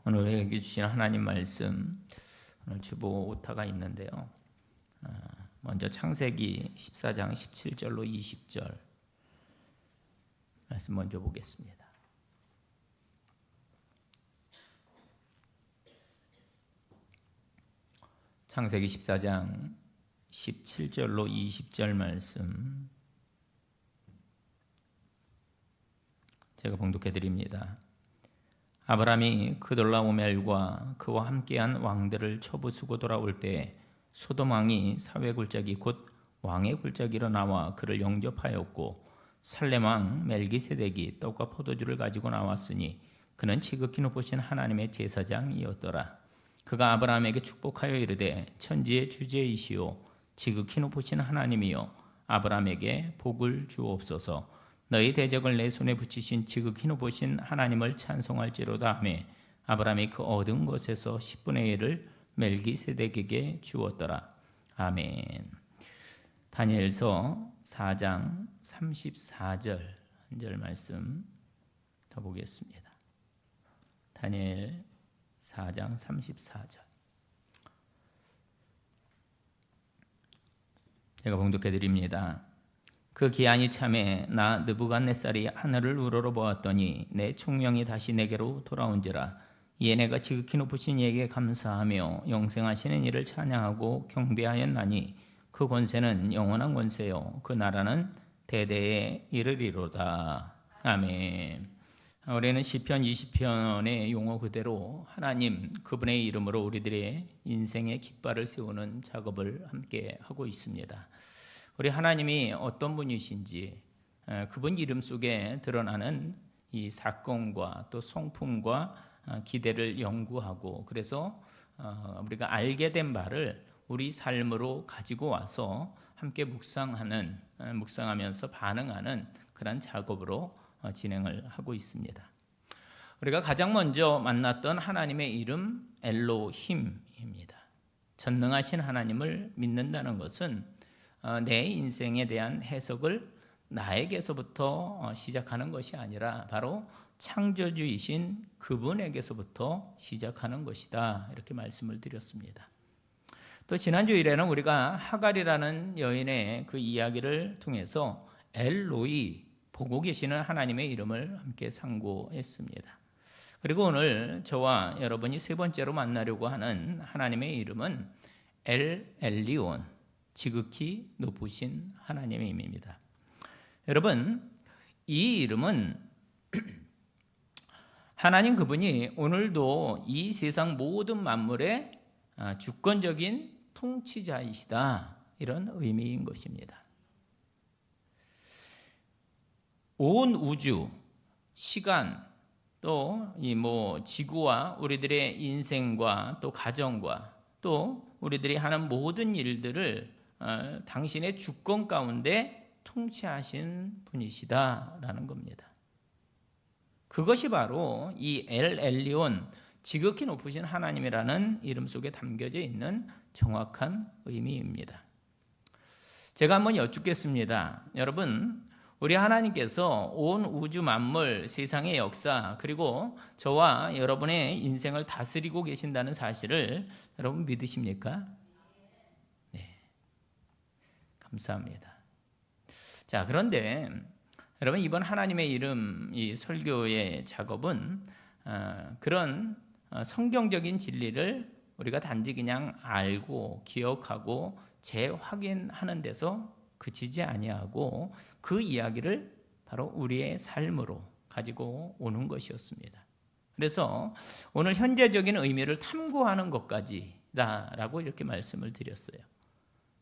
오늘 우리에게 주신 하나님 말씀, 오늘 주보 오타가 있는데요. 먼저 창세기 14장 17절로 20절 말씀 먼저 보겠습니다. 창세기 14장 17절로 20절 말씀 제가 봉독해 드립니다. 아브라함이 그돌라오멜과 그와 함께한 왕들을 쳐부수고 돌아올 때 소돔 왕이 사회 굴짝이 곧 왕의 굴짝이로 나와 그를 영접하였고 살렘 왕 멜기세덱이 떡과 포도주를 가지고 나왔으니 그는 지극히 높으신 하나님의 제사장이었더라. 그가 아브라함에게 축복하여 이르되 천지의 주제이시오 지극히 높으신 하나님이여 아브라함에게 복을 주옵소서. 너희 대적을 내 손에 붙이신 지극히 높으신 하나님을 찬송할지로다 하며 아브라함이 그 얻은 것에서 10분의 1을 멜기세덱에게 주었더라. 아멘. 다니엘서 4장 34절 한 절 말씀 더 보겠습니다. 다니엘 4장 34절 제가 봉독해 드립니다. 그 기한이 참에 나 느부갓네살이 하늘을 우러러보았더니 내 총명이 다시 내게로 돌아온지라. 이에 내가 지극히 높으신 이에게 감사하며 영생하시는 이를 찬양하고 경배하였나니 그 권세는 영원한 권세요 그 나라는 대대에 이르리로다. 아멘. 우리는 시편 20편의 용어 그대로 하나님 그분의 이름으로 우리들의 인생의 깃발을 세우는 작업을 함께 하고 있습니다. 우리 하나님이 어떤 분이신지 그분 이름 속에 드러나는 이 사건과 또 성품과 기대를 연구하고 그래서 우리가 알게 된 바를 우리 삶으로 가지고 와서 함께 묵상하면서 반응하는 그런 작업으로 진행을 하고 있습니다. 우리가 가장 먼저 만났던 하나님의 이름 엘로힘입니다. 전능하신 하나님을 믿는다는 것은 내 인생에 대한 해석을 나에게서부터 시작하는 것이 아니라 바로 창조주이신 그분에게서부터 시작하는 것이다. 이렇게 말씀을 드렸습니다. 또 지난주일에는 우리가 하갈이라는 여인의 그 이야기를 통해서 엘로이, 보고 계시는 하나님의 이름을 함께 상고했습니다. 그리고 오늘 저와 여러분이 세 번째로 만나려고 하는 하나님의 이름은 엘 엘리온, 지극히 높으신 하나님의 이름입니다. 여러분, 이 이름은 하나님 그분이 오늘도 이 세상 모든 만물의 주권적인 통치자이시다, 이런 의미인 것입니다. 온 우주, 시간, 또 이 지구와 우리들의 인생과 또 가정과 또 우리들이 하는 모든 일들을 당신의 주권 가운데 통치하신 분이시다라는 겁니다. 그것이 바로 이 엘 엘리온, 지극히 높으신 하나님이라는 이름 속에 담겨져 있는 정확한 의미입니다. 제가 한번 여쭙겠습니다. 여러분, 우리 하나님께서 온 우주 만물, 세상의 역사, 그리고 저와 여러분의 인생을 다스리고 계신다는 사실을 여러분 믿으십니까? 네, 감사합니다. 자, 그런데 여러분, 이번 하나님의 이름 이 설교의 작업은 그런 성경적인 진리를 우리가 단지 그냥 알고 기억하고 재확인하는 데서 그치지 아니하고 그 이야기를 바로 우리의 삶으로 가지고 오는 것이었습니다. 그래서 오늘 현재적인 의미를 탐구하는 것까지다라고 이렇게 말씀을 드렸어요.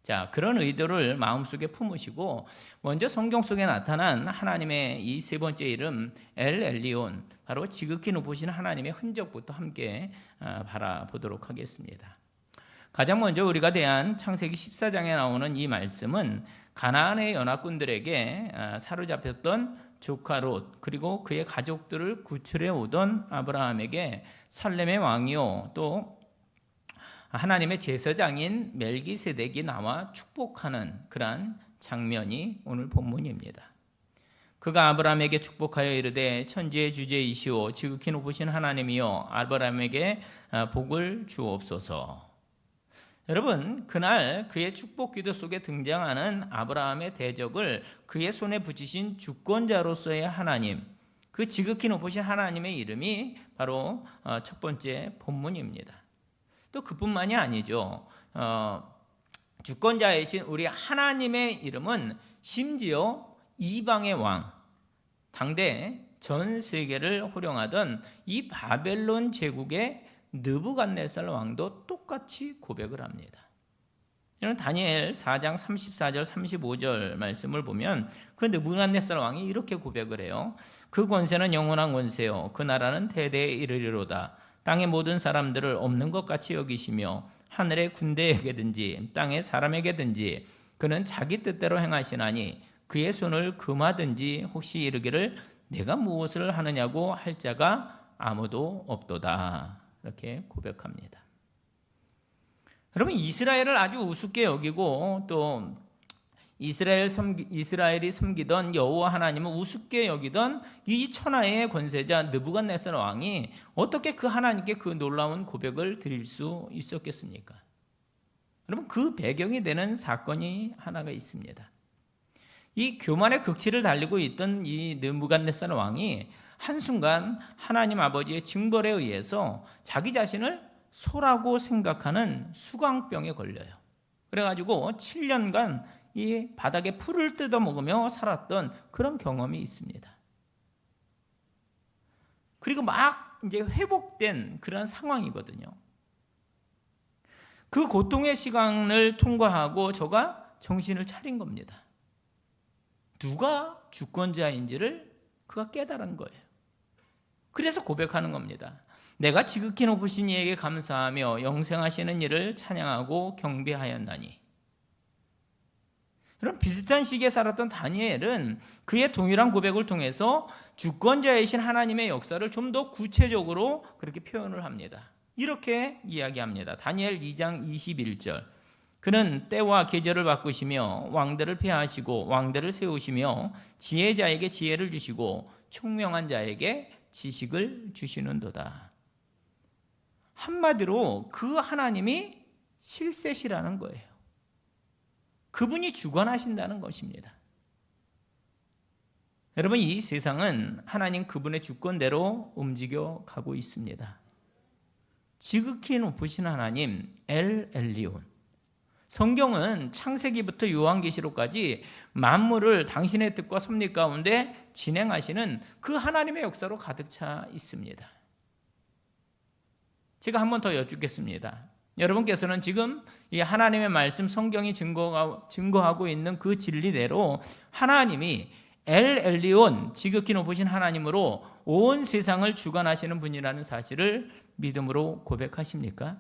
자, 그런 의도를 마음속에 품으시고 먼저 성경 속에 나타난 하나님의 이 세 번째 이름 엘 엘리온, 바로 지극히 높으신 하나님의 흔적부터 함께 바라보도록 하겠습니다. 가장 먼저 우리가 대한 창세기 14장에 나오는 이 말씀은 가나안의 연합군들에게 사로잡혔던 조카 롯, 그리고 그의 가족들을 구출해 오던 아브라함에게 살렘의 왕이요 또 하나님의 제사장인 멜기세덱이 나와 축복하는 그러한 장면이 오늘 본문입니다. 그가 아브라함에게 축복하여 이르되 천지의 주제이시오 지극히 높으신 하나님이여 아브라함에게 복을 주옵소서. 여러분, 그날 그의 축복 기도 속에 등장하는 아브라함의 대적을 그의 손에 붙이신 주권자로서의 하나님, 그 지극히 높으신 하나님의 이름이 바로 첫 번째 본문입니다. 또 그뿐만이 아니죠. 주권자이신 우리 하나님의 이름은 심지어 이방의 왕, 당대 전 세계를 호령하던 이 바벨론 제국의 느부갓네살 왕도 똑같이 고백을 합니다. 이런 다니엘 4장 34절 35절 말씀을 보면 그 느부갓네살 왕이 이렇게 고백을 해요. 그 권세는 영원한 권세요. 그 나라는 대대에 이르리로다. 땅의 모든 사람들을 없는 것 같이 여기시며 하늘의 군대에게든지 땅의 사람에게든지 그는 자기 뜻대로 행하시나니 그의 손을 금하든지 혹시 이르기를 내가 무엇을 하느냐고 할 자가 아무도 없도다. 이렇게 고백합니다. 여러분, 이스라엘을 아주 우습게 여기고 또 이스라엘이 섬기던 여호와 하나님을 우습게 여기던 이 천하의 권세자 느부갓네살 왕이 어떻게 그 하나님께 그 놀라운 고백을 드릴 수 있었겠습니까? 여러분, 그 배경이 되는 사건이 하나가 있습니다. 이 교만의 극치를 달리고 있던 이 느부갓네살 왕이 한순간 하나님 아버지의 징벌에 의해서 자기 자신을 소라고 생각하는 수광병에 걸려요. 그래가지고 7년간 이 바닥에 풀을 뜯어먹으며 살았던 그런 경험이 있습니다. 그리고 막 이제 회복된 그런 상황이거든요. 그 고통의 시간을 통과하고 저가 정신을 차린 겁니다. 누가 주권자인지를 그가 깨달은 거예요. 그래서 고백하는 겁니다. 내가 지극히 높으신 이에게 감사하며 영생하시는 이를 찬양하고 경배하였나니. 이런 비슷한 시기에 살았던 다니엘은 그의 동일한 고백을 통해서 주권자이신 하나님의 역사를 좀 더 구체적으로 그렇게 표현을 합니다. 이렇게 이야기합니다. 다니엘 2장 21절. 그는 때와 계절을 바꾸시며 왕들을 폐하시고 왕들을 세우시며 지혜자에게 지혜를 주시고 총명한 자에게 지식을 주시는도다. 한마디로 그 하나님이 실세시라는 거예요. 그분이 주관하신다는 것입니다. 여러분, 이 세상은 하나님 그분의 주권대로 움직여 가고 있습니다. 지극히 높으신 하나님 엘 엘리온. 성경은 창세기부터 요한계시록까지 만물을 당신의 뜻과 섭리 가운데 진행하시는 그 하나님의 역사로 가득 차 있습니다. 제가 한 번 더 여쭙겠습니다. 여러분께서는 지금 이 하나님의 말씀 성경이 증거하고 있는 그 진리대로 하나님이 엘 엘리온, 지극히 높으신 하나님으로 온 세상을 주관하시는 분이라는 사실을 믿음으로 고백하십니까?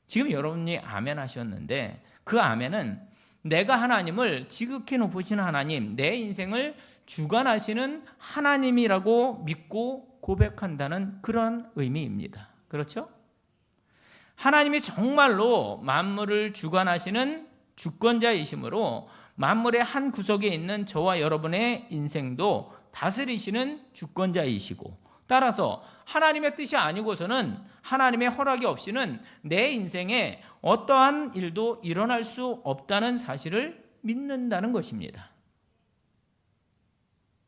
지금 여러분이 아멘 하셨는데 그 아멘은 내가 하나님을 지극히 높으신 하나님, 내 인생을 주관하시는 하나님이라고 믿고 고백한다는 그런 의미입니다. 그렇죠? 하나님이 정말로 만물을 주관하시는 주권자이시므로 만물의 한 구석에 있는 저와 여러분의 인생도 다스리시는 주권자이시고, 따라서 하나님의 뜻이 아니고서는 하나님의 허락이 없이는 내 인생에 어떠한 일도 일어날 수 없다는 사실을 믿는다는 것입니다.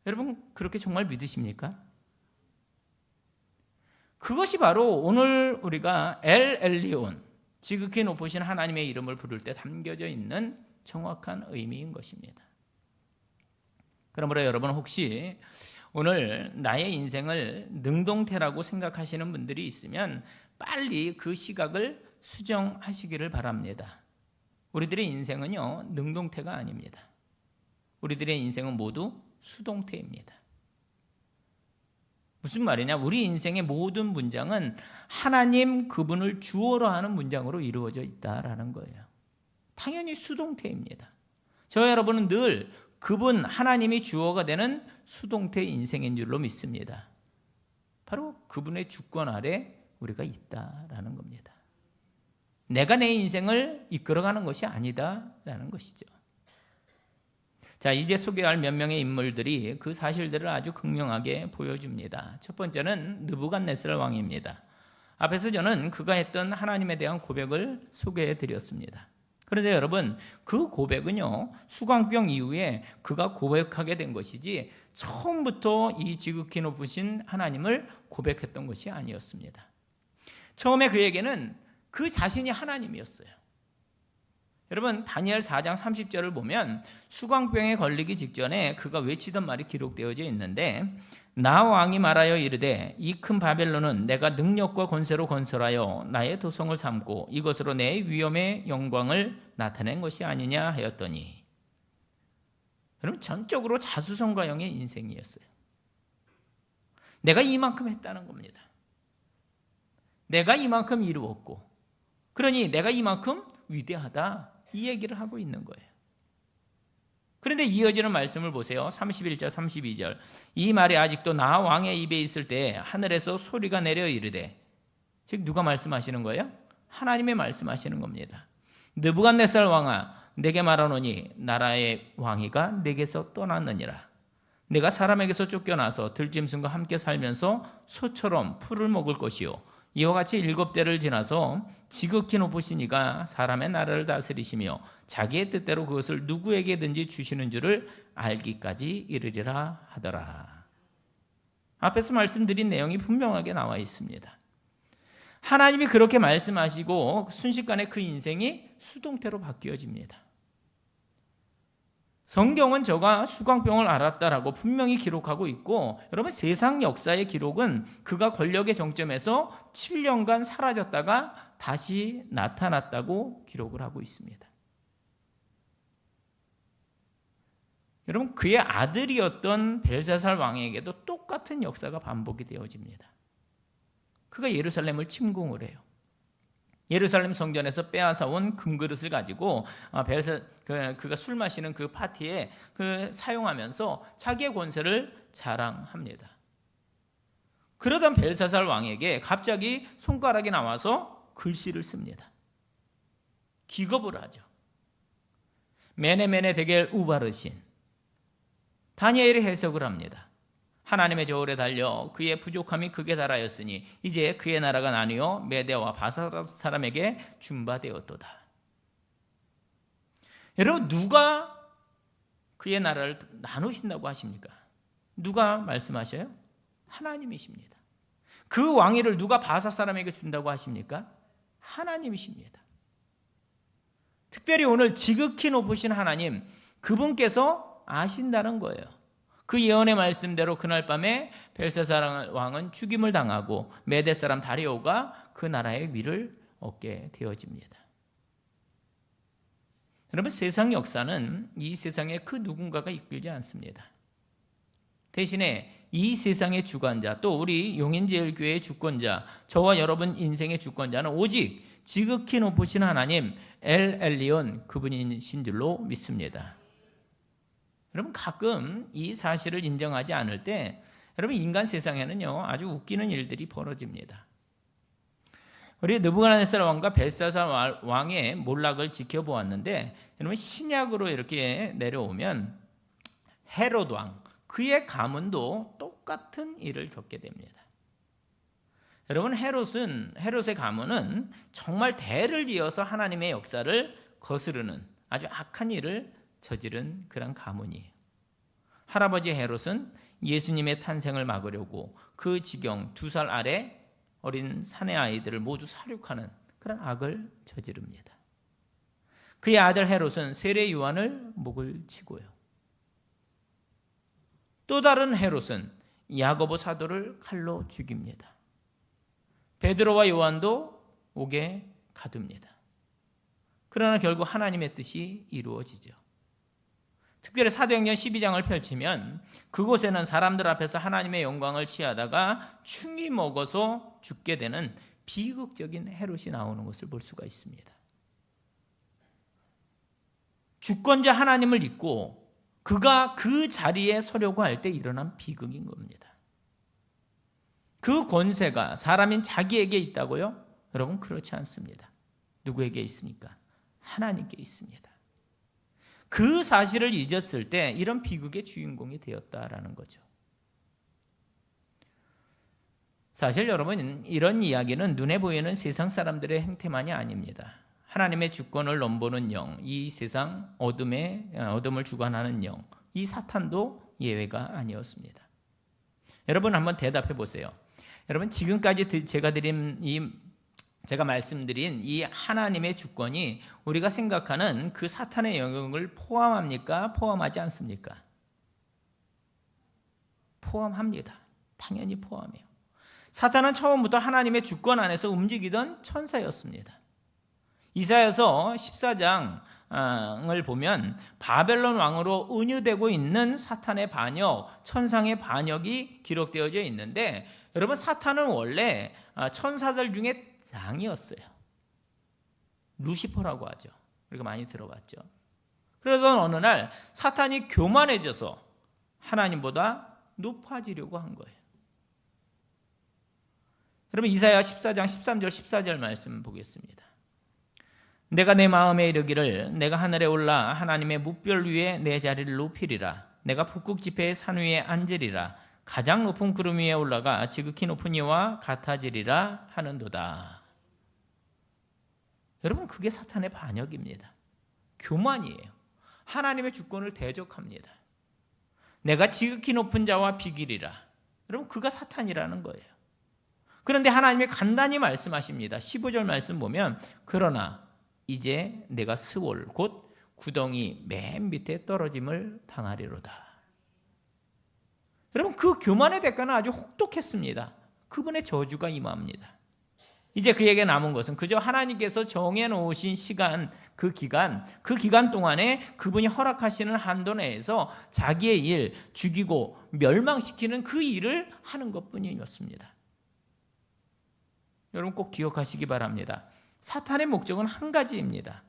여러분, 그렇게 정말 믿으십니까? 그것이 바로 오늘 우리가 엘 엘리온, 지극히 높으신 하나님의 이름을 부를 때 담겨져 있는 정확한 의미인 것입니다. 그러므로 여러분, 혹시 오늘 나의 인생을 능동태라고 생각하시는 분들이 있으면 빨리 그 시각을 수정하시기를 바랍니다. 우리들의 인생은요, 능동태가 아닙니다. 우리들의 인생은 모두 수동태입니다. 무슨 말이냐? 우리 인생의 모든 문장은 하나님 그분을 주어로 하는 문장으로 이루어져 있다라는 거예요. 당연히 수동태입니다. 저 여러분은 늘 그분 하나님이 주어가 되는 수동태 인생인 줄로 믿습니다. 바로 그분의 주권 아래 우리가 있다라는 겁니다. 내가 내 인생을 이끌어가는 것이 아니다라는 것이죠. 자, 이제 소개할 몇 명의 인물들이 그 사실들을 아주 극명하게 보여줍니다. 첫 번째는 느부갓네살 왕입니다. 앞에서 저는 그가 했던 하나님에 대한 고백을 소개해 드렸습니다. 그런데 여러분, 그 고백은요, 수광병 이후에 그가 고백하게 된 것이지 처음부터 이 지극히 높으신 하나님을 고백했던 것이 아니었습니다. 처음에 그에게는 그 자신이 하나님이었어요. 여러분, 다니엘 4장 30절을 보면 수광병에 걸리기 직전에 그가 외치던 말이 기록되어져 있는데, 나 왕이 말하여 이르되 이 큰 바벨론은 내가 능력과 권세로 건설하여 나의 도성을 삼고 이것으로 내 위엄의 영광을 나타낸 것이 아니냐 하였더니, 여러분, 전적으로 자수성가형의 인생이었어요. 내가 이만큼 했다는 겁니다. 내가 이만큼 이루었고, 그러니 내가 이만큼 위대하다, 이 얘기를 하고 있는 거예요. 그런데 이어지는 말씀을 보세요. 31절 32절. 이 말이 아직도 나 왕의 입에 있을 때 하늘에서 소리가 내려 이르되, 즉 누가 말씀하시는 거예요? 하나님의 말씀하시는 겁니다. 느부갓네살 왕아, 내게 말하노니 나라의 왕위가 내게서 떠났느니라. 내가 사람에게서 쫓겨나서 들짐승과 함께 살면서 소처럼 풀을 먹을 것이요, 이와 같이 7대를 지나서 지극히 높으신 이가 사람의 나라를 다스리시며 자기의 뜻대로 그것을 누구에게든지 주시는 줄을 알기까지 이르리라 하더라. 앞에서 말씀드린 내용이 분명하게 나와 있습니다. 하나님이 그렇게 말씀하시고 순식간에 그 인생이 수동태로 바뀌어집니다. 성경은 저가 수광병을 앓았다라고 분명히 기록하고 있고, 여러분, 세상 역사의 기록은 그가 권력의 정점에서 7년간 사라졌다가 다시 나타났다고 기록을 하고 있습니다. 여러분, 그의 아들이었던 벨사살 왕에게도 똑같은 역사가 반복이 되어집니다. 그가 예루살렘을 침공을 해요. 예루살렘 성전에서 빼앗아온 금그릇을 가지고 그가 술 마시는 그 파티에 사용하면서 자기의 권세를 자랑합니다. 그러던 벨사살 왕에게 갑자기 손가락이 나와서 글씨를 씁니다. 기겁을 하죠. 메네메네 데겔 우바르신. 다니엘이 해석을 합니다. 하나님의 저울에 달려 그의 부족함이 극에 달하였으니 이제 그의 나라가 나뉘어 메대와 바사 사람에게 준바되었도다. 여러분, 누가 그의 나라를 나누신다고 하십니까? 누가 말씀하셔요? 하나님이십니다. 그 왕위를 누가 바사 사람에게 준다고 하십니까? 하나님이십니다. 특별히 오늘 지극히 높으신 하나님, 그분께서 아신다는 거예요. 그 예언의 말씀대로 그날 밤에 벨사살 왕은 죽임을 당하고 메대 사람 다리오가 그 나라의 위를 얻게 되어집니다. 여러분, 세상 역사는 이 세상에 그 누군가가 이끌지 않습니다. 대신에 이 세상의 주관자, 또 우리 용인제일교회의 주권자, 저와 여러분 인생의 주권자는 오직 지극히 높으신 하나님 엘 엘리온, 그분이신 줄로 믿습니다. 여러분, 가끔 이 사실을 인정하지 않을 때 여러분, 인간 세상에는요 아주 웃기는 일들이 벌어집니다. 우리 느부갓네살 왕과 벨사살 왕의 몰락을 지켜보았는데, 여러분, 신약으로 이렇게 내려오면 헤롯 왕, 그의 가문도 똑같은 일을 겪게 됩니다. 여러분, 헤롯의 가문은 정말 대를 이어서 하나님의 역사를 거스르는 아주 악한 일을 저지른 그런 가문이에요. 할아버지 헤롯은 예수님의 탄생을 막으려고 그 지경 2살 아래 어린 사내 아이들을 모두 살육하는 그런 악을 저지릅니다. 그의 아들 헤롯은 세례 요한을 목을 치고요. 또 다른 헤롯은 야고보 사도를 칼로 죽입니다. 베드로와 요한도 옥에 가둡니다. 그러나 결국 하나님의 뜻이 이루어지죠. 특별히 사도행전 12장을 펼치면 그곳에는 사람들 앞에서 하나님의 영광을 취하다가 충이 먹어서 죽게 되는 비극적인 헤롯이 나오는 것을 볼 수가 있습니다. 주권자 하나님을 잊고 그가 그 자리에 서려고 할 때 일어난 비극인 겁니다. 그 권세가 사람인 자기에게 있다고요? 여러분, 그렇지 않습니다. 누구에게 있습니까? 하나님께 있습니다. 그 사실을 잊었을 때 이런 비극의 주인공이 되었다라는 거죠. 사실 여러분, 이런 이야기는 눈에 보이는 세상 사람들의 행태만이 아닙니다. 하나님의 주권을 넘보는 영, 이 세상 어둠을 주관하는 영, 이 사탄도 예외가 아니었습니다. 여러분 한번 대답해 보세요. 여러분, 지금까지 제가 말씀드린 이 하나님의 주권이 우리가 생각하는 그 사탄의 영역을 포함합니까? 포함하지 않습니까? 포함합니다. 당연히 포함해요. 사탄은 처음부터 하나님의 주권 안에서 움직이던 천사였습니다. 이사야서 14장을 보면 바벨론 왕으로 은유되고 있는 사탄의 반역, 천상의 반역이 기록되어져 있는데, 여러분, 사탄은 원래 천사들 중에 장이었어요. 루시퍼라고 하죠. 우리가 많이 들어봤죠. 그러던 어느 날 사탄이 교만해져서 하나님보다 높아지려고 한 거예요. 여러분, 이사야 14장 13절 14절 말씀 보겠습니다. 내가 내 마음에 이르기를 내가 하늘에 올라 하나님의 뭇별 위에 내 자리를 높이리라. 내가 북극 지폐의 산 위에 앉으리라. 가장 높은 구름 위에 올라가 지극히 높은 이와 같아지리라 하는도다. 여러분, 그게 사탄의 반역입니다. 교만이에요. 하나님의 주권을 대적합니다. 내가 지극히 높은 자와 비기리라. 여러분, 그가 사탄이라는 거예요. 그런데 하나님이 간단히 말씀하십니다. 15절 말씀 보면 그러나 이제 내가 스올 곧 구덩이 맨 밑에 떨어짐을 당하리로다. 여러분, 그 교만의 대가는 아주 혹독했습니다. 그분의 저주가 임합니다. 이제 그에게 남은 것은 그저 하나님께서 정해놓으신 시간, 그 기간 동안에 그분이 허락하시는 한도 내에서 자기의 일, 죽이고 멸망시키는 그 일을 하는 것뿐이었습니다. 여러분 꼭 기억하시기 바랍니다. 사탄의 목적은 한 가지입니다.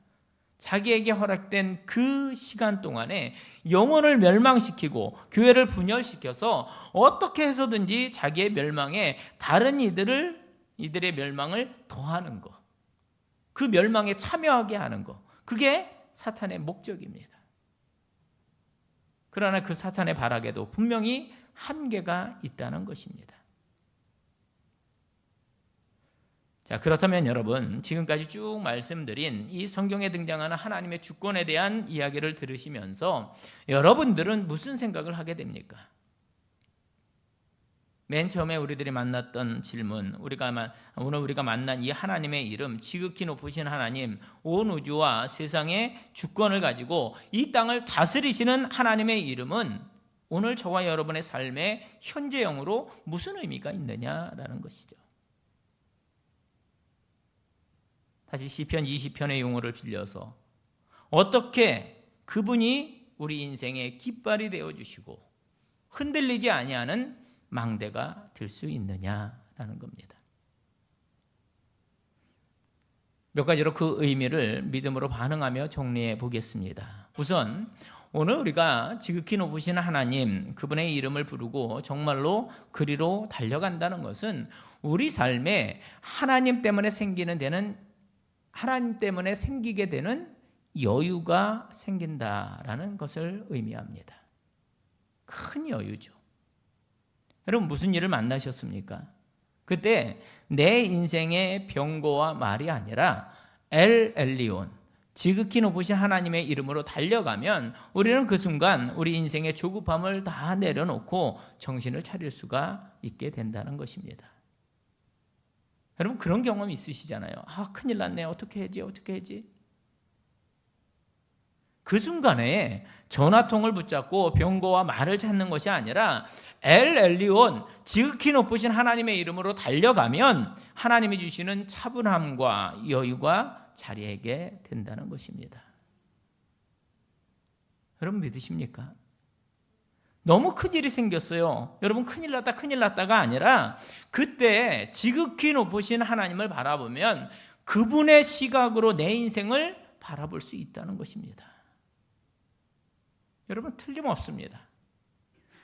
자기에게 허락된 그 시간 동안에 영혼을 멸망시키고 교회를 분열시켜서 어떻게 해서든지 자기의 멸망에 다른 이들의 멸망을 더하는 것, 그 멸망에 참여하게 하는 것, 그게 사탄의 목적입니다. 그러나 그 사탄의 발악에도 분명히 한계가 있다는 것입니다. 자, 그렇다면 여러분, 지금까지 쭉 말씀드린 이 성경에 등장하는 하나님의 주권에 대한 이야기를 들으시면서 여러분들은 무슨 생각을 하게 됩니까? 맨 처음에 우리들이 만났던 질문, 오늘 우리가 만난 이 하나님의 이름, 지극히 높으신 하나님, 온 우주와 세상의 주권을 가지고 이 땅을 다스리시는 하나님의 이름은 오늘 저와 여러분의 삶의 현재형으로 무슨 의미가 있느냐라는 것이죠. 다시 시편 20편의 용어를 빌려서 어떻게 그분이 우리 인생의 깃발이 되어주시고 흔들리지 아니하는 망대가 될 수 있느냐라는 겁니다. 몇 가지로 그 의미를 믿음으로 반응하며 정리해 보겠습니다. 우선 오늘 우리가 지극히 높으신 하나님, 그분의 이름을 부르고 정말로 그리로 달려간다는 것은 우리 삶에 하나님 때문에 생기게 되는 여유가 생긴다라는 것을 의미합니다. 큰 여유죠. 여러분, 무슨 일을 만나셨습니까? 그때 내 인생의 병고와 말이 아니라 엘 엘리온, 지극히 높으신 하나님의 이름으로 달려가면 우리는 그 순간 우리 인생의 조급함을 다 내려놓고 정신을 차릴 수가 있게 된다는 것입니다. 여러분, 그런 경험 있으시잖아요. 큰일 났네. 어떻게 하지? 그 순간에 전화통을 붙잡고 병고와 말을 찾는 것이 아니라 엘 엘리온, 지극히 높으신 하나님의 이름으로 달려가면 하나님이 주시는 차분함과 여유가 자리하게 된다는 것입니다. 여러분 믿으십니까? 너무 큰일이 생겼어요. 여러분, 큰일 났다가 아니라 그때 지극히 높으신 하나님을 바라보면 그분의 시각으로 내 인생을 바라볼 수 있다는 것입니다. 여러분, 틀림없습니다.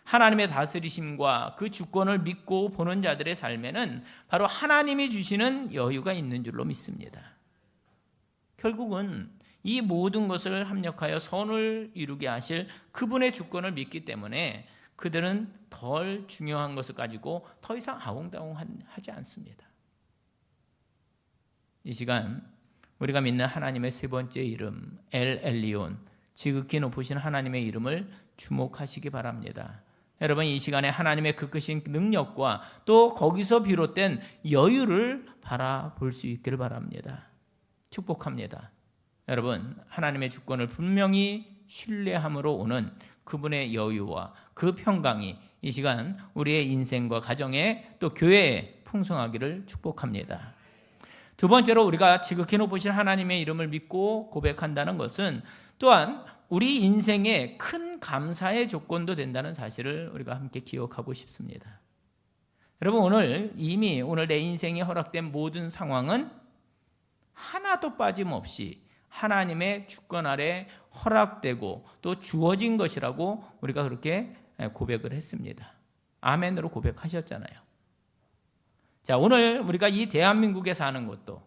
하나님의 다스리심과 그 주권을 믿고 보는 자들의 삶에는 바로 하나님이 주시는 여유가 있는 줄로 믿습니다. 결국은 이 모든 것을 합력하여 선을 이루게 하실 그분의 주권을 믿기 때문에 그들은 덜 중요한 것을 가지고 더 이상 아웅다웅하지 않습니다. 이 시간 우리가 믿는 하나님의 세 번째 이름 엘 엘리온, 지극히 높으신 하나님의 이름을 주목하시기 바랍니다. 여러분, 이 시간에 하나님의 그 크신 능력과 또 거기서 비롯된 여유를 바라볼 수 있기를 바랍니다. 축복합니다. 여러분, 하나님의 주권을 분명히 신뢰함으로 오는 그분의 여유와 그 평강이 이 시간 우리의 인생과 가정에 또 교회에 풍성하기를 축복합니다. 두 번째로 우리가 지극히 높으신 하나님의 이름을 믿고 고백한다는 것은 또한 우리 인생의 큰 감사의 조건도 된다는 사실을 우리가 함께 기억하고 싶습니다. 여러분, 이미 오늘 내 인생에 허락된 모든 상황은 하나도 빠짐없이 하나님의 주권 아래 허락되고 또 주어진 것이라고 우리가 그렇게 고백을 했습니다. 아멘으로 고백하셨잖아요. 자, 오늘 우리가 이 대한민국에 사는 것도,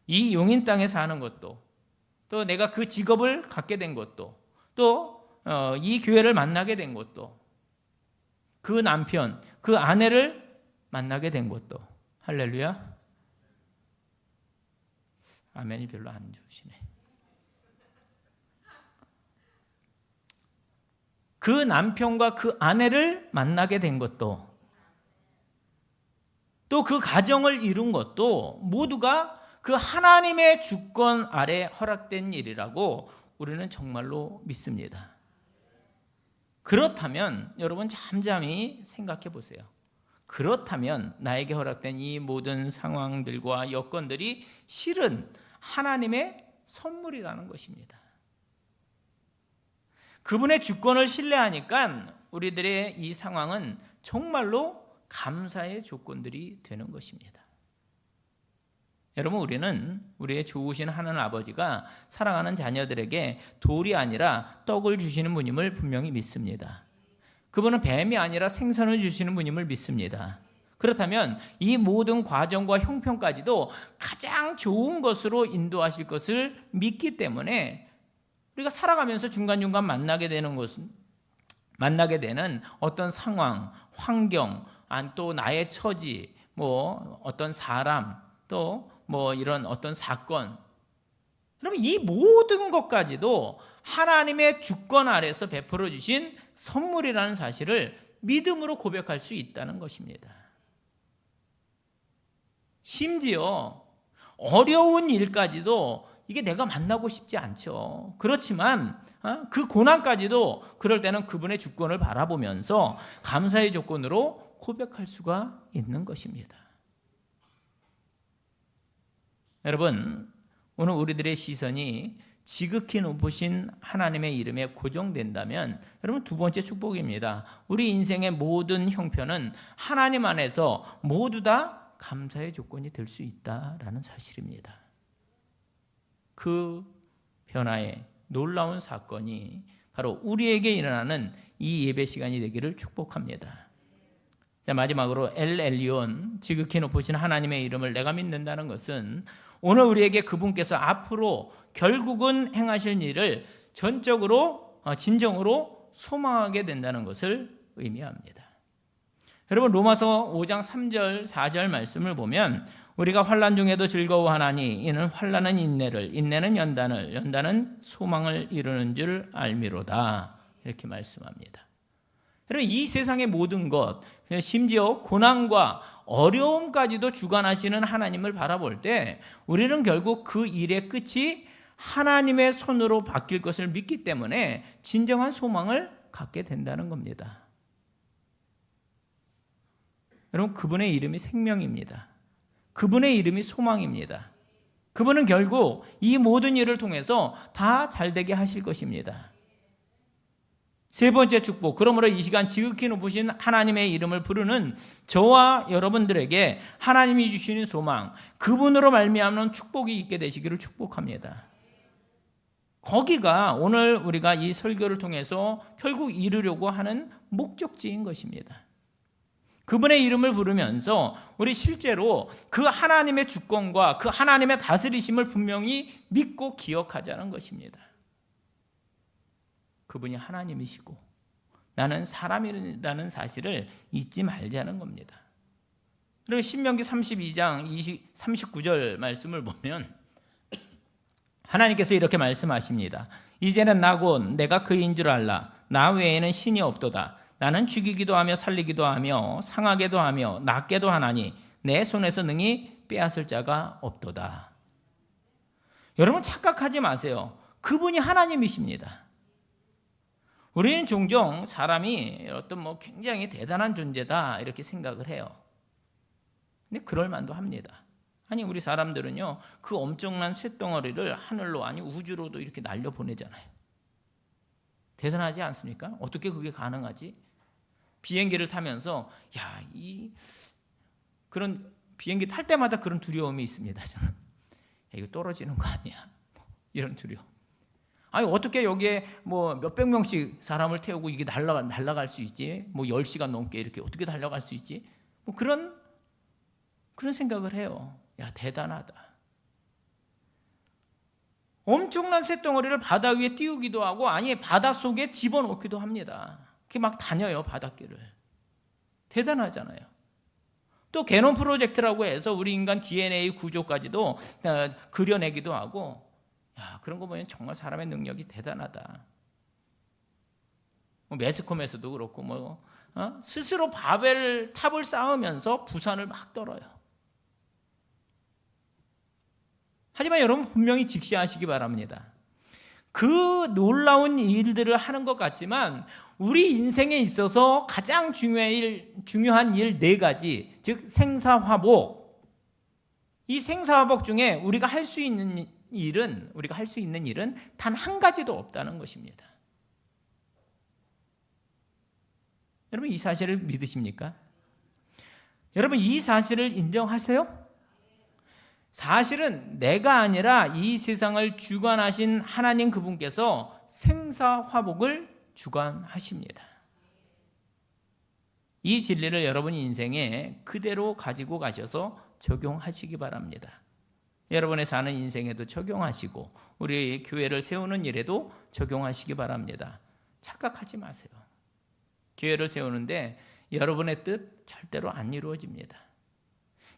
이 용인 땅에 사는 것도, 또 내가 그 직업을 갖게 된 것도, 또 이 교회를 만나게 된 것도, 그 남편, 그 아내를 만나게 된 것도, 할렐루야. 아멘이 별로 안 좋으시네. 그 남편과 그 아내를 만나게 된 것도, 또 그 가정을 이룬 것도 모두가 그 하나님의 주권 아래 허락된 일이라고 우리는 정말로 믿습니다. 그렇다면 여러분 잠잠히 생각해 보세요. 그렇다면 나에게 허락된 이 모든 상황들과 여건들이 실은 하나님의 선물이라는 것입니다. 그분의 주권을 신뢰하니까 우리들의 이 상황은 정말로 감사의 조건들이 되는 것입니다. 여러분, 우리는 우리의 좋으신 하나님 아버지가 사랑하는 자녀들에게 돌이 아니라 떡을 주시는 분임을 분명히 믿습니다. 그분은 뱀이 아니라 생선을 주시는 분임을 믿습니다. 그렇다면 이 모든 과정과 형편까지도 가장 좋은 것으로 인도하실 것을 믿기 때문에 우리가 살아가면서 중간중간 만나게 되는 어떤 상황, 환경, 또 나의 처지, 어떤 사람, 또 이런 어떤 사건, 그러면 이 모든 것까지도 하나님의 주권 아래서 베풀어 주신 선물이라는 사실을 믿음으로 고백할 수 있다는 것입니다. 심지어 어려운 일까지도 이게 내가 만나고 싶지 않죠. 그렇지만 그 고난까지도 그럴 때는 그분의 주권을 바라보면서 감사의 조건으로 고백할 수가 있는 것입니다. 여러분, 오늘 우리들의 시선이 지극히 높으신 하나님의 이름에 고정된다면 여러분, 두 번째 축복입니다. 우리 인생의 모든 형편은 하나님 안에서 모두 다 감사의 조건이 될 수 있다라는 사실입니다. 그 변화의 놀라운 사건이 바로 우리에게 일어나는 이 예배 시간이 되기를 축복합니다. 자, 마지막으로 엘 엘리온, 지극히 높으신 하나님의 이름을 내가 믿는다는 것은 오늘 우리에게 그분께서 앞으로 결국은 행하실 일을 진정으로 소망하게 된다는 것을 의미합니다. 여러분, 로마서 5장 3절 4절 말씀을 보면 우리가 환난 중에도 즐거워하나니 이는 환난은 인내를, 인내는 연단을, 연단은 소망을 이루는 줄 알미로다, 이렇게 말씀합니다. 여러분, 이 세상의 모든 것, 심지어 고난과 어려움까지도 주관하시는 하나님을 바라볼 때 우리는 결국 그 일의 끝이 하나님의 손으로 바뀔 것을 믿기 때문에 진정한 소망을 갖게 된다는 겁니다. 여러분, 그분의 이름이 생명입니다. 그분의 이름이 소망입니다. 그분은 결국 이 모든 일을 통해서 다 잘되게 하실 것입니다. 세 번째 축복, 그러므로 이 시간 지극히 높으신 하나님의 이름을 부르는 저와 여러분들에게 하나님이 주시는 소망, 그분으로 말미암는 축복이 있게 되시기를 축복합니다. 거기가 오늘 우리가 이 설교를 통해서 결국 이루려고 하는 목적지인 것입니다. 그분의 이름을 부르면서 우리 실제로 그 하나님의 주권과 그 하나님의 다스리심을 분명히 믿고 기억하자는 것입니다. 그분이 하나님이시고 나는 사람이라는 사실을 잊지 말자는 겁니다. 그리고 신명기 32장 39절 말씀을 보면 하나님께서 이렇게 말씀하십니다. 이제는 나곧 내가 그인 줄 알라. 나 외에는 신이 없도다. 나는 죽이기도 하며 살리기도 하며 상하게도 하며 낫게도 하나니 내 손에서 능히 빼앗을 자가 없도다. 여러분 착각하지 마세요. 그분이 하나님이십니다. 우리는 종종 사람이 어떤 굉장히 대단한 존재다 이렇게 생각을 해요. 근데 그럴 만도 합니다. 아니 우리 사람들은요 그 엄청난 쇳덩어리를 하늘로 아니 우주로도 이렇게 날려 보내잖아요. 대단하지 않습니까? 어떻게 그게 가능하지? 비행기를 타면서 그런 비행기 탈 때마다 그런 두려움이 있습니다. 저는 이거 떨어지는 거 아니야? 이런 두려움. 아니 어떻게 여기에 몇백 명씩 사람을 태우고 이게 날아갈 수 있지? 10시간 넘게 이렇게 어떻게 달려갈 수 있지? 그런 생각을 해요. 야 대단하다. 엄청난 쇳덩어리를 바다 위에 띄우기도 하고 아니 바닷속에 집어넣기도 합니다. 그게 막 다녀요 바닷길을. 대단하잖아요. 또 게놈 프로젝트라고 해서 우리 인간 DNA 구조까지도 그려내기도 하고 그런 거 보면 정말 사람의 능력이 대단하다. 매스컴에서도 그렇고 스스로 바벨 탑을 쌓으면서 부산을 막 떨어요. 하지만 여러분 분명히 직시하시기 바랍니다. 그 놀라운 일들을 하는 것 같지만 우리 인생에 있어서 가장 중요한 일 4가지, 즉 생사화복. 이 생사화복 중에 우리가 할 수 있는 일은 단 한 가지도 없다는 것입니다. 여러분 이 사실을 믿으십니까? 여러분 이 사실을 인정하세요? 사실은 내가 아니라 이 세상을 주관하신 하나님 그분께서 생사화복을 주관하십니다. 이 진리를 여러분 인생에 그대로 가지고 가셔서 적용하시기 바랍니다. 여러분의 사는 인생에도 적용하시고 우리 교회를 세우는 일에도 적용하시기 바랍니다. 착각하지 마세요. 교회를 세우는데 여러분의 뜻 절대로 안 이루어집니다.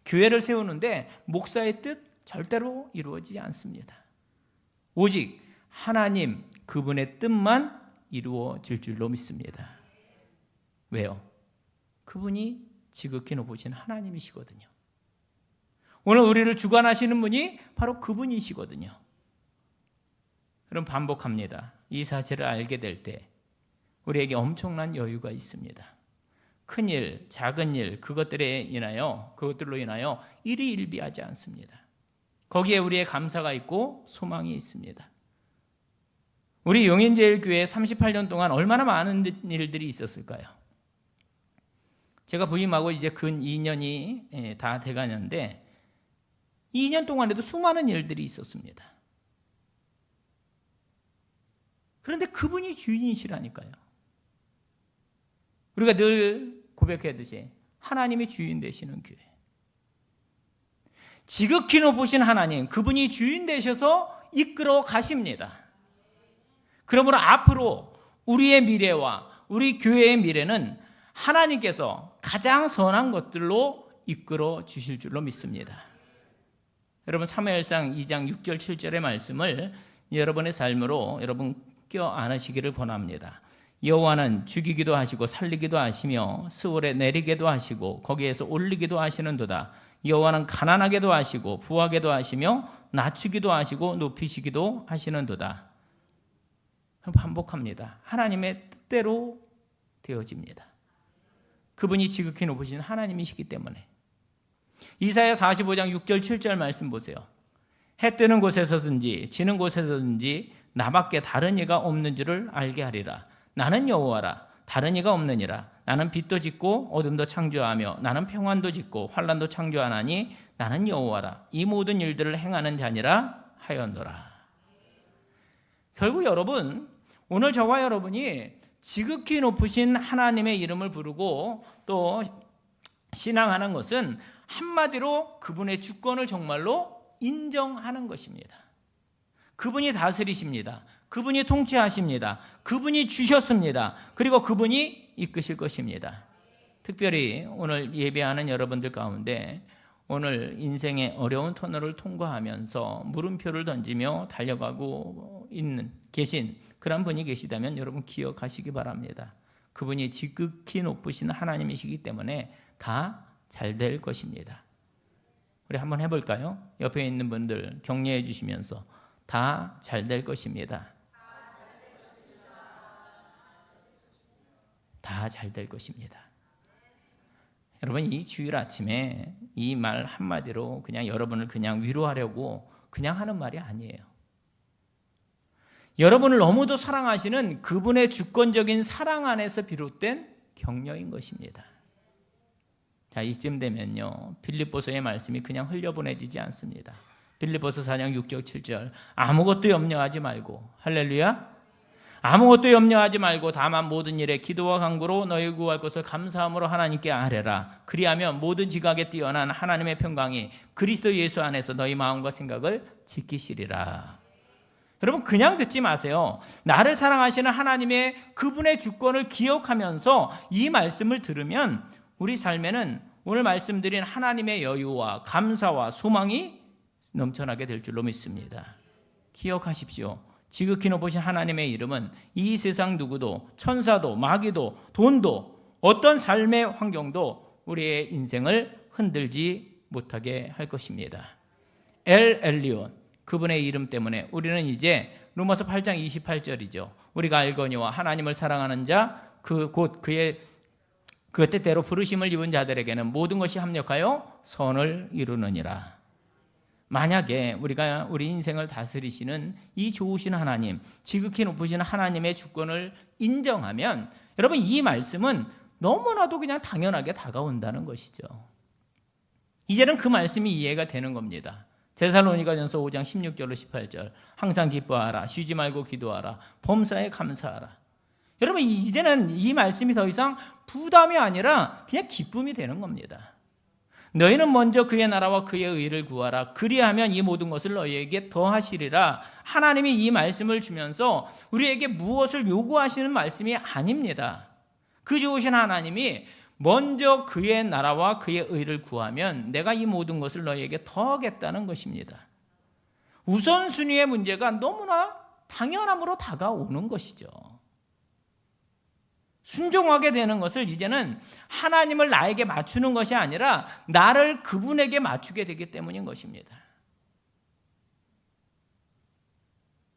교회를 세우는데 목사의 뜻 절대로 이루어지지 않습니다. 오직 하나님 그분의 뜻만 이루어질 줄로 믿습니다. 왜요? 그분이 지극히 높으신 하나님이시거든요. 오늘 우리를 주관하시는 분이 바로 그분이시거든요. 그럼 반복합니다. 이 사실을 알게 될 때 우리에게 엄청난 여유가 있습니다. 큰 일, 작은 일, 그것들로 인하여 일이 일비하지 않습니다. 거기에 우리의 감사가 있고 소망이 있습니다. 우리 용인제일교회 38년 동안 얼마나 많은 일들이 있었을까요? 제가 부임하고 이제 근 2년이 다 돼가는데 2년 동안에도 수많은 일들이 있었습니다. 그런데 그분이 주인이시라니까요. 우리가 늘 고백하듯이 하나님이 주인 되시는 교회. 지극히 높으신 하나님, 그분이 주인 되셔서 이끌어 가십니다. 그러므로 앞으로 우리의 미래와 우리 교회의 미래는 하나님께서 가장 선한 것들로 이끌어 주실 줄로 믿습니다. 여러분 사무엘상 2장 6절 7절의 말씀을 여러분의 삶으로 여러분 껴안으시기를 권합니다. 여호와는 죽이기도 하시고 살리기도 하시며 스올에 내리게도 하시고 거기에서 올리기도 하시는도다. 여호와는 가난하게도 하시고 부하게도 하시며 낮추기도 하시고 높이시기도 하시는도다. 반복합니다. 하나님의 뜻대로 되어집니다. 그분이 지극히 높으신 하나님이시기 때문에. 이사야 45장 6절 7절 말씀 보세요. 해 뜨는 곳에서든지 지는 곳에서든지 나밖에 다른 이가 없는 줄을 알게 하리라. 나는 여호와라. 다른 이가 없느니라. 나는 빛도 짓고 어둠도 창조하며 나는 평안도 짓고 환난도 창조하나니 나는 여호와라. 이 모든 일들을 행하는 자니라 하였노라. 결국 여러분, 오늘 저와 여러분이 지극히 높으신 하나님의 이름을 부르고 또 신앙하는 것은 한마디로 그분의 주권을 정말로 인정하는 것입니다. 그분이 다스리십니다. 그분이 통치하십니다. 그분이 주셨습니다. 그리고 그분이 이끄실 것입니다. 특별히 오늘 예배하는 여러분들 가운데 오늘 인생의 어려운 터널을 통과하면서 물음표를 던지며 달려가고 계신 그런 분이 계시다면 여러분 기억하시기 바랍니다. 그분이 지극히 높으신 하나님이시기 때문에 다 잘 될 것입니다. 우리 한번 해볼까요? 옆에 있는 분들 격려해 주시면서 다 잘 될 것입니다. 다 잘 될 것입니다. 여러분, 이 주일 아침에 이 말 한마디로 그냥 여러분을 그냥 위로하려고 그냥 하는 말이 아니에요. 여러분을 너무도 사랑하시는 그분의 주권적인 사랑 안에서 비롯된 격려인 것입니다. 자, 이쯤 되면요, 빌립보서의 말씀이 그냥 흘려보내지지 않습니다. 빌립보서 4장 6절 7절 아무것도 염려하지 말고, 할렐루야, 아무것도 염려하지 말고 다만 모든 일에 기도와 간구로 너희 구할 것을 감사함으로 하나님께 아뢰라. 그리하면 모든 지각에 뛰어난 하나님의 평강이 그리스도 예수 안에서 너희 마음과 생각을 지키시리라. 여러분, 그냥 듣지 마세요. 나를 사랑하시는 하나님의 그분의 주권을 기억하면서 이 말씀을 들으면 우리 삶에는 오늘 말씀드린 하나님의 여유와 감사와 소망이 넘쳐나게 될 줄로 믿습니다. 기억하십시오. 지극히 높으신 하나님의 이름은 이 세상 누구도, 천사도, 마귀도, 돈도, 어떤 삶의 환경도 우리의 인생을 흔들지 못하게 할 것입니다. 엘 엘리온, 그분의 이름 때문에 우리는 이제 로마서 8장 28절이죠. 우리가 알거니와 하나님을 사랑하는 자, 곧 그의 그 뜻대로 부르심을 입은 자들에게는 모든 것이 합력하여 선을 이루느니라. 만약에 우리가 우리 인생을 다스리시는 이 좋으신 하나님, 지극히 높으신 하나님의 주권을 인정하면 여러분, 이 말씀은 너무나도 그냥 당연하게 다가온다는 것이죠. 이제는 그 말씀이 이해가 되는 겁니다. 데살로니가전서 5장 16절로 18절 항상 기뻐하라, 쉬지 말고 기도하라, 범사에 감사하라. 여러분, 이제는 이 말씀이 더 이상 부담이 아니라 그냥 기쁨이 되는 겁니다. 너희는 먼저 그의 나라와 그의 의를 구하라. 그리하면 이 모든 것을 너희에게 더하시리라. 하나님이 이 말씀을 주면서 우리에게 무엇을 요구하시는 말씀이 아닙니다. 그 좋으신 하나님이 먼저 그의 나라와 그의 의를 구하면 내가 이 모든 것을 너희에게 더하겠다는 것입니다. 우선순위의 문제가 너무나 당연함으로 다가오는 것이죠. 순종하게 되는 것을 이제는 하나님을 나에게 맞추는 것이 아니라 나를 그분에게 맞추게 되기 때문인 것입니다.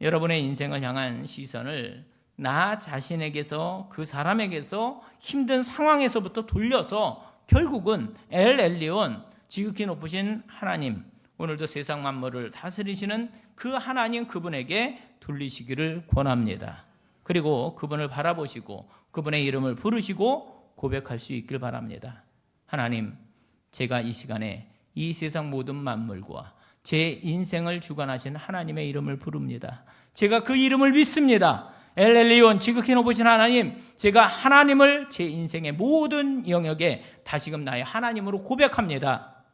여러분의 인생을 향한 시선을 나 자신에게서, 그 사람에게서, 힘든 상황에서부터 돌려서 결국은 엘 엘리온, 지극히 높으신 하나님, 오늘도 세상 만물을 다스리시는 그 하나님, 그분에게 돌리시기를 권합니다. 그리고 그분을 바라보시고 그분의 이름을 부르시고 고백할 수 있길 바랍니다. 하나님, 제가 이 시간에 이 세상 모든 만물과 제 인생을 주관하신 하나님의 이름을 부릅니다. 제가 그 이름을 믿습니다. 엘 엘리온, 지극히 높으신 하나님, 제가 하나님을 제 인생의 모든 영역에 다시금 나의 하나님으로 고백합니다.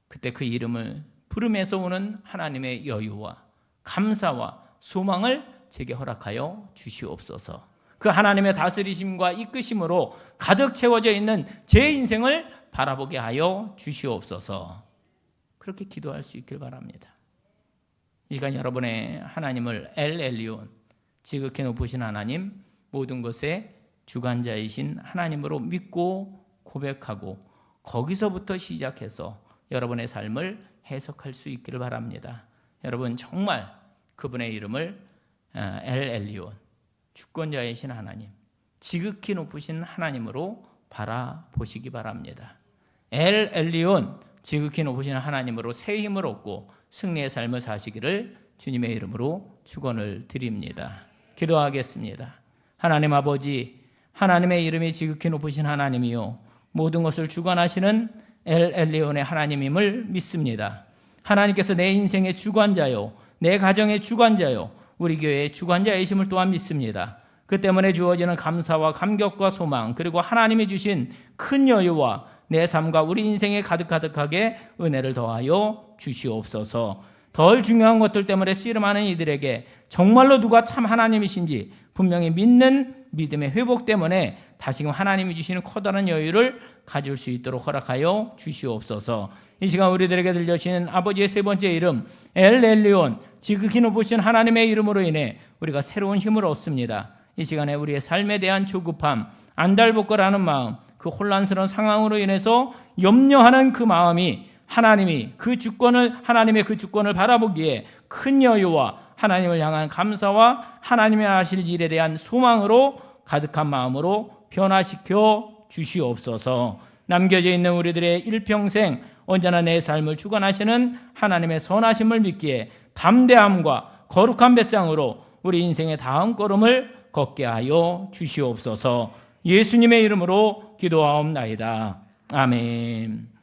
그때 그 이름을 부름에서 오는 하나님의 여유와 감사와 소망을 제게 허락하여 주시옵소서. 그 하나님의 다스리심과 이끄심으로 가득 채워져 있는 제 인생을 바라보게 하여 주시옵소서. 그렇게 기도할 수 있길 바랍니다. 이 시간 여러분의 하나님을 엘 엘리온, 지극히 높으신 하나님, 모든 것의 주관자이신 하나님으로 믿고 고백하고 거기서부터 시작해서 여러분의 삶을 해석할 수 있기를 바랍니다. 여러분, 정말 그분의 이름을 엘 엘리온, 주권자이신 하나님, 지극히 높으신 하나님으로 바라보시기 바랍니다. 엘 엘리온, 지극히 높으신 하나님으로 새 힘을 얻고 승리의 삶을 사시기를 주님의 이름으로 축원을 드립니다. 기도하겠습니다. 하나님 아버지, 하나님의 이름이 지극히 높으신 하나님이요 모든 것을 주관하시는 엘 엘리온의 하나님임을 믿습니다. 하나님께서 내 인생의 주관자요, 내 가정의 주관자요, 우리 교회의 주관자이심을 또한 믿습니다. 그 때문에 주어지는 감사와 감격과 소망, 그리고 하나님이 주신 큰 여유와 내 삶과 우리 인생에 가득하게 은혜를 더하여 주시옵소서. 덜 중요한 것들 때문에 씨름하는 이들에게 정말로 누가 참 하나님이신지 분명히 믿는 믿음의 회복 때문에 다시금 하나님이 주시는 커다란 여유를 가질 수 있도록 허락하여 주시옵소서. 이 시간 우리들에게 들려주신 아버지의 세 번째 이름 엘 엘리온, 지극히 높으신 하나님의 이름으로 인해 우리가 새로운 힘을 얻습니다. 이 시간에 우리의 삶에 대한 조급함, 안달복걸하는 마음, 그 혼란스러운 상황으로 인해서 염려하는 그 마음이 하나님의 그 주권을 바라보기에 큰 여유와 하나님을 향한 감사와 하나님의 하실 일에 대한 소망으로 가득한 마음으로 변화시켜 주시옵소서. 남겨져 있는 우리들의 일평생 언제나 내 삶을 주관하시는 하나님의 선하심을 믿기에 담대함과 거룩한 배짱으로 우리 인생의 다음 걸음을 걷게 하여 주시옵소서. 예수님의 이름으로 기도하옵나이다. 아멘.